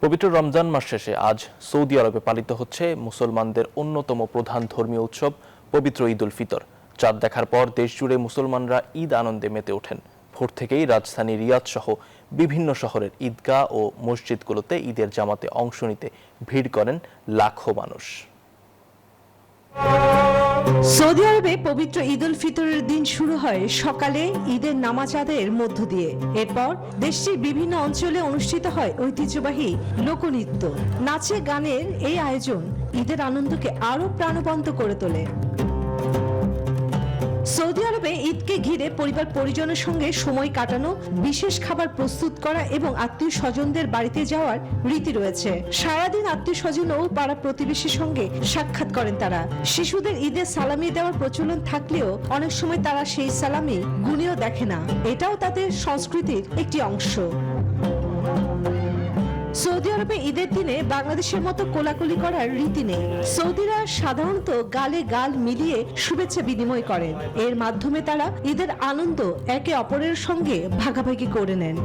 পবিত্র রমজান মাস শেষে আজ সৌদি আরবে পালিত হচ্ছে মুসলমানদের অন্যতম প্রধান ধর্মীয় উৎসব পবিত্র ঈদ উল ফিতর। চাঁদ দেখার পর দেশজুড়ে মুসলমানরা ঈদ আনন্দে মেতে ওঠেন। ভোর থেকেই রাজধানী রিয়াদ সহ বিভিন্ন শহরের ঈদগাহ ও মসজিদগুলোতে ঈদের জামাতে অংশ নিতে ভিড় করেন লাখো মানুষ। সৌদি আরবে পবিত্র ঈদ উল ফিতরের দিন শুরু হয় সকালে ঈদের নামাজ আদায়ের মধ্য দিয়ে। এরপর দেশটির বিভিন্ন অঞ্চলে অনুষ্ঠিত হয় ঐতিহ্যবাহী লোকনৃত্য, নাচে গানের এই আয়োজন ঈদের আনন্দকে আরো প্রাণবন্ত করে তোলে। সৌদি আরবে ঈদকে ঘিরে পরিবার পরিজনের সঙ্গে সময় কাটানো, বিশেষ খাবার প্রস্তুত করা এবং আত্মীয় স্বজনদের বাড়িতে যাওয়ার রীতি রয়েছে। সারাদিন আত্মীয় স্বজন ও পাড়া প্রতিবেশীর সঙ্গে সাক্ষাৎ করেন তারা। শিশুদের ঈদে সালামি দেওয়ার প্রচলন থাকলেও অনেক সময় তারা সেই সালামি গুণেও দেখে না। এটাও তাদের সংস্কৃতির একটি অংশ। সৌদি আরবে ঈদের দিনে বাংলাদেশের মতো কোলাকুলি করার রীতি নেই। সৌদিরা সাধারণত গালে গাল মিলিয়ে শুভেচ্ছা বিনিময় করেন। এর মাধ্যমে তারা ঈদের আনন্দ একে অপরের সঙ্গে ভাগাভাগি করে নেন।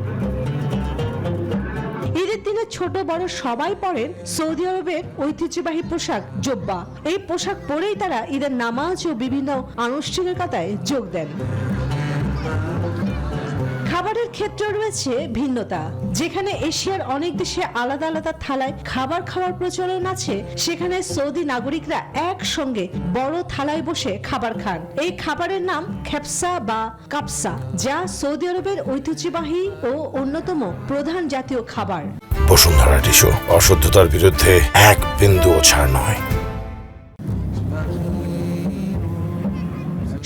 ঈদের দিনে ছোট বড় সবাই পরেন সৌদি আরবের ঐতিহ্যবাহী পোশাক জোব্বা। এই পোশাক পরেই তারা ঈদের নামাজ ও বিভিন্ন আনুষ্ঠানিকতায় যোগ দেন। খাবারের ক্ষেত্রে রয়েছে ভিন্নতা। যেখানে এশিয়ার অনেক দেশে আলাদা আলাদা থালায় খাবার খাওয়ার প্রচলন আছে, সেখানে সৌদি নাগরিকরা একসঙ্গে বড় থালায় বসে খাবার খান। এই খাবারের নাম খেপসা বা কাপসা, যা সৌদি আরবের ঐতিহ্যবাহী ও অন্যতম প্রধান জাতীয় খাবার। বসুন্ধরা টিস্যু, অশুদ্ধতার বিরুদ্ধে এক বিন্দুও ছাড় নয়।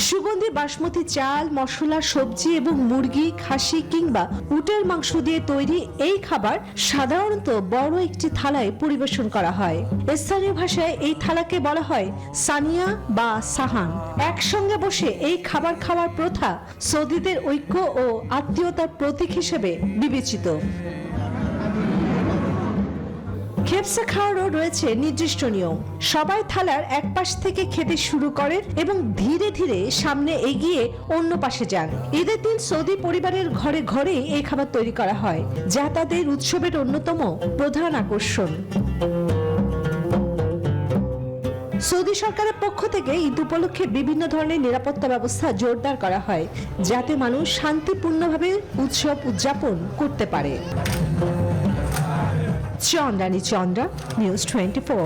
সুগন্ধি বাসমতি চাল, মশলা, সবজি এবং মুরগি, খাসি কিংবা উটের মাংস দিয়ে তৈরি এই খাবার সাধারণত বড় একটি থালায় পরিবেশন করা হয়। স্থানীয় ভাষায় এই থালাকে বলা হয় সানিয়া বা সাহান। একসঙ্গে বসে এই খাবার খাওয়ার প্রথা সৌদিদের ঐক্য ও আত্মীয়তার প্রতীক হিসেবে বিবেচিত। খেপসা খাওয়ারও রয়েছে নির্দিষ্ট নিয়ম। সবাই থালার এক পাশ থেকে খেতে শুরু করেন এবং ধীরে ধীরে সামনে এগিয়ে অন্য পাশে যান। ঈদের দিন সৌদি পরিবারের ঘরে ঘরে এই খাবার তৈরি করা হয়, যা তাদের উৎসবের অন্যতম প্রধান আকর্ষণ। সৌদি সরকারের পক্ষ থেকে ঈদ উপলক্ষে বিভিন্ন ধরনের নিরাপত্তা ব্যবস্থা জোরদার করা হয়, যাতে মানুষ শান্তিপূর্ণভাবে উৎসব উদযাপন করতে পারে। চন্দ্রানী চন্দ্রা, নিউজ 24।